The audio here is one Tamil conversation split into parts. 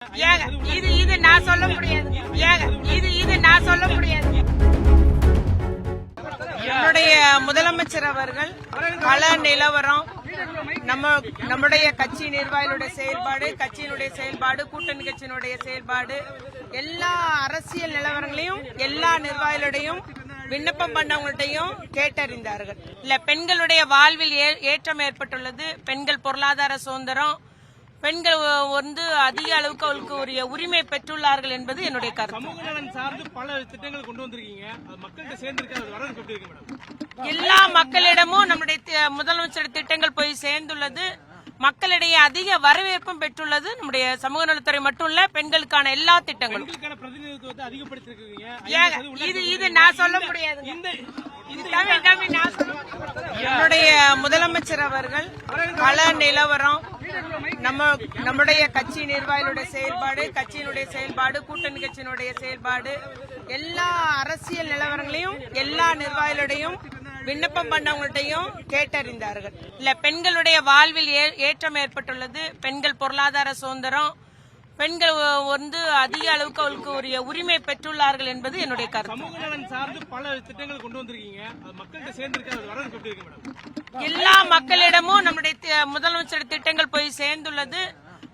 இது நான் சொல்ல முடியாது. இது நான் சொல்ல முடியாது. நம்முடைய முதலமைச்சர் அவர்கள் பல நிலவரம், நம்முடைய கட்சி நிர்வாகிகளுடைய செயல்பாடு, கட்சியினுடைய செயல்பாடு, கூட்டணி கட்சியினுடைய செயல்பாடு, எல்லா அரசியல் நிலவரங்களையும் எல்லா நிர்வாகிகளுடையும் விண்ணப்பம் பண்ணவங்கள்ட்டையும் கேட்டறிந்தார்கள். இல்ல, பெண்களுடைய வாழ்வில் ஏற்றம் ஏற்பட்டுள்ளது. பெண்கள் பொருளாதார சுதந்திரம், பெண்கள் அதிக அளவுக்கு அவளுக்கு உரிய உரிமை பெற்றுள்ளார்கள் என்பது என்னுடைய கருத்து. சமூக நலன் சார்ந்து பல திட்டங்கள் கொண்டு வந்திருக்கீங்க. மக்கள்கிட்ட சேர்ந்திருக்க எல்லா மக்களிடமும் நம்முடைய முதலமைச்சர் திட்டங்கள் போய் சேர்ந்துள்ளது. மக்களிடையே அதிக வரவேற்பும் பெற்றுள்ளது. நம்முடைய சமூக நலத்துறை மட்டும் இல்ல, பெண்களுக்கான எல்லா திட்டங்களும். பிரதிநிதித்துவத்தை அதிகப்படுத்திருக்கீங்க. இது நான் சொல்ல முடியாது. நம்முடைய முதலமைச்சர் அவர்கள் பல நிலவரம், நம்முடைய கட்சி நிர்வாகிகளுடைய செயல்பாடு, கட்சியினுடைய செயல்பாடு, கூட்டணி கட்சியினுடைய செயல்பாடு, எல்லா அரசியல் நிலவரங்களையும் எல்லா நிர்வாகிகளுடையும் விண்ணப்பம் பண்ணவங்கள்ட்டையும் கேட்டறிந்தார்கள். இல்ல, பெண்களுடைய வாழ்வில் ஏற்றம் ஏற்பட்டுள்ளது. பெண்கள் பொருளாதார சுதந்திரம், பெண்கள் அதிக அளவுக்கு அவளுக்கு உரிய உரிமை பெற்றுள்ளார்கள் என்பது என்னுடைய கருத்து. சமூக நலன் சார்ந்து பல திட்டங்கள் கொண்டு வந்திருக்கீங்க. மக்கள்கிட்ட சேர்ந்திருக்க எல்லா மக்களிடமும் நம்முடைய முதலமைச்சர் திட்டங்கள் போய் சேர்ந்துள்ளது.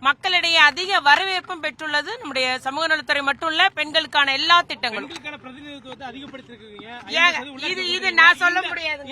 மக்களிடையே அதிக வரவேற்பும் பெற்றுள்ளது. நம்முடைய சமூக நலத்துறை மட்டும் இல்ல, பெண்களுக்கான எல்லா திட்டங்களும். பிரதிநிதித்துவத்தை அதிகப்படுத்திருக்கீங்க. இது நான் சொல்ல முடியாது.